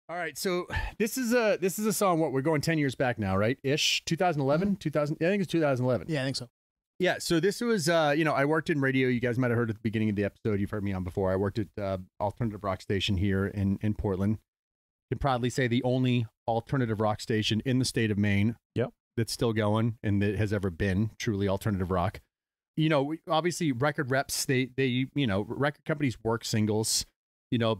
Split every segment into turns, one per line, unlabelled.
All right, so this is a song. What, we're going 10 years back now, right? Ish, 2011, 2000. I think it's 2011.
Yeah, I think so.
Yeah. So this was, I worked in radio. You guys might have heard at the beginning of the episode. You've heard me on before. I worked at alternative rock station here in Portland. Can proudly say the only alternative rock station in the state of Maine.
Yep.
That's still going and that has ever been truly alternative rock. Obviously record reps, they record companies work singles.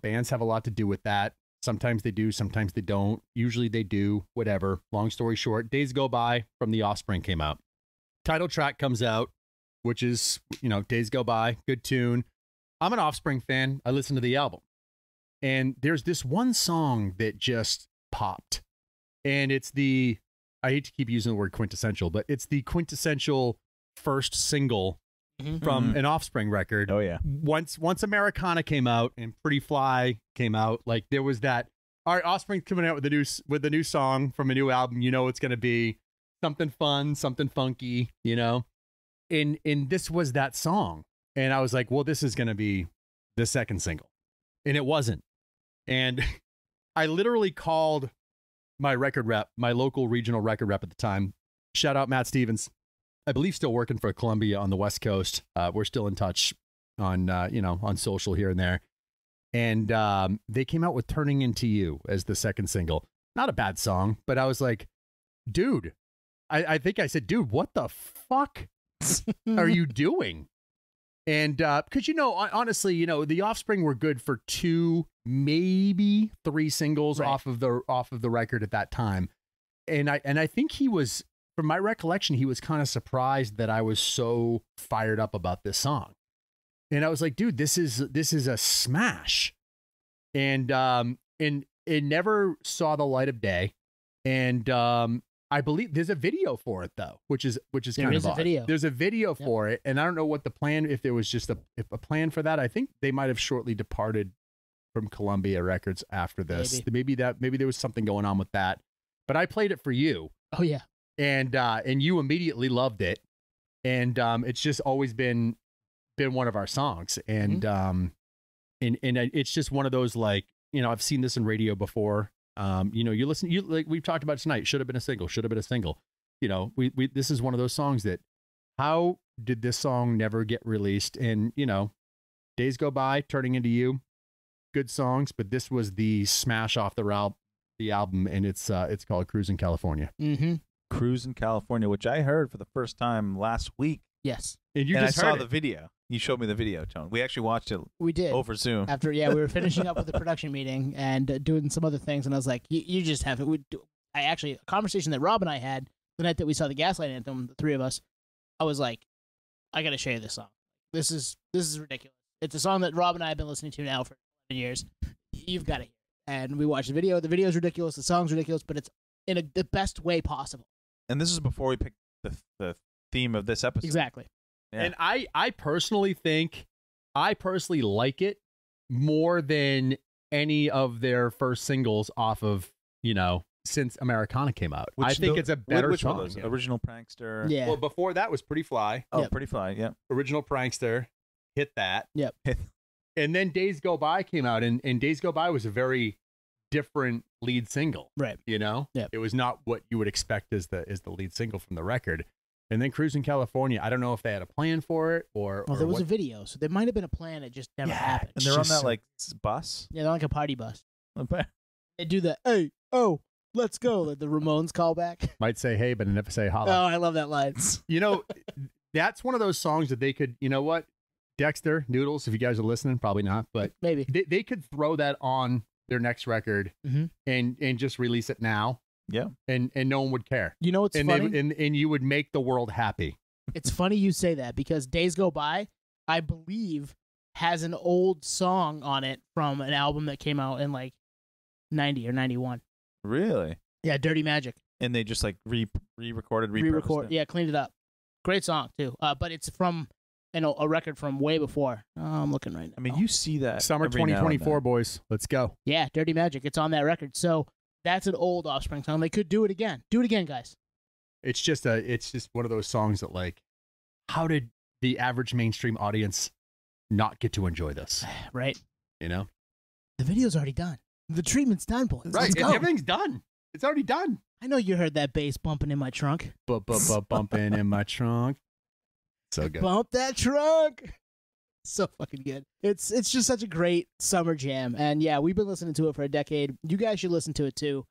Bands have a lot to do with that. Sometimes they do, sometimes they don't. Usually they do, whatever. Long story short, Days Go By from the Offspring came out. Title track comes out, which is, Days Go By, good tune. I'm an Offspring fan. I listened to the album. And there's this one song that just popped. And it's I hate to keep using the word quintessential, but it's the quintessential first single from an Offspring record.
Oh yeah.
Once Americana came out and Pretty Fly came out, like there was that. All right, Offspring coming out with the new song from a new album. It's going to be something fun, something funky. And this was that song, and I was like, well, this is going to be the second single, and it wasn't. And I literally called my record rep, my local regional record rep at the time. Shout out Matt Stevens. I believe still working for Columbia on the West Coast. We're still in touch on, on social here and there. And they came out with Turning Into You as the second single. Not a bad song, but I was like, dude, I think I said, dude, what the fuck are you doing? And because, honestly, the Offspring were good for 2, maybe 3 singles off of the record at that time. And I think he was, from my recollection, he was kind of surprised that I was so fired up about this song. And I was like, dude, this is a smash. And it never saw the light of day. And I believe there's a video for it though, which is kind of odd. There's a video for it, and I don't know what the plan, if there was just a plan for that. I think they might have shortly departed from Columbia Records after this. Maybe there was something going on with that. But I played it for you.
Oh yeah.
And you immediately loved it, and it's just always been one of our songs, and and it's just one of those, like, I've seen this in radio before. You listen, like we've talked about tonight, should have been a single. This is one of those songs that, how did this song never get released? And Days Go By, Turning Into You, good songs, but this was the smash off the album, and it's called Cruising California.
Cruising California, which I heard for the first time last week.
Yes.
And I saw the video. You showed me the video, Tone. We actually watched it.
We did.
Over Zoom.
After, we were finishing up with the production meeting and doing some other things, and I was like, you just have it. A conversation that Rob and I had the night that we saw the Gaslight Anthem, the 3 of us, I was like, I got to show you this song. This is ridiculous. It's a song that Rob and I have been listening to now for 11 years. You've got to hear it. And we watched the video. The video's ridiculous. The song's ridiculous, but it's in the best way possible.
And this is before we picked the theme of this episode.
Exactly.
Yeah.
And I personally like it more than any of their first singles off of, since Americana came out. I think it's a better song.
Which Original Prankster.
Yeah.
Well, before that was Pretty Fly.
Oh, Pretty Fly, yeah.
Original Prankster. Hit that.
Yep.
And then Days Go By came out, and Days Go By was a very different lead single.
Right.
It was not what you would expect as the lead single from the record. And then Cruising California, I don't know if they had a plan for it or.
Well, there was a video, so there might have been a plan. It just never happened.
And they're on that bus.
Yeah, they're like a party bus. They do the hey, oh, let's go, like the Ramones callback.
Might say hey, but never say holla.
Oh, I love that line.
That's one of those songs that they could. You know what, Dexter, Noodles, if you guys are listening, probably not, but
maybe
they could throw that on their next record and just release it now.
Yeah.
And no one would care.
You know what's funny?
And you would make the world happy.
It's funny you say that, because Days Go By, I believe, has an old song on it from an album that came out in like 90 or 91.
Really?
Yeah, Dirty Magic.
And they just like re-recorded, repurposed it.
Yeah, cleaned it up. Great song too. But it's from a record from way before. I'm looking right now.
I mean, you see that
Summer 2024, boys. Let's go.
Yeah, Dirty Magic. It's on that record. So that's an old Offspring song. They could do it again. Do it again, guys.
It's just one of those songs that, like, how did the average mainstream audience not get to enjoy this?
Right.
The
video's already done. The treatment's done, boys.
Right,
Let's go.
everything's done. It's already done.
I know you heard that bass bumping in my trunk.
Bumping in my trunk. So good.
Bump that trunk. So fucking good. It's just such a great summer jam. And yeah, we've been listening to it for a decade. You guys should listen to it too.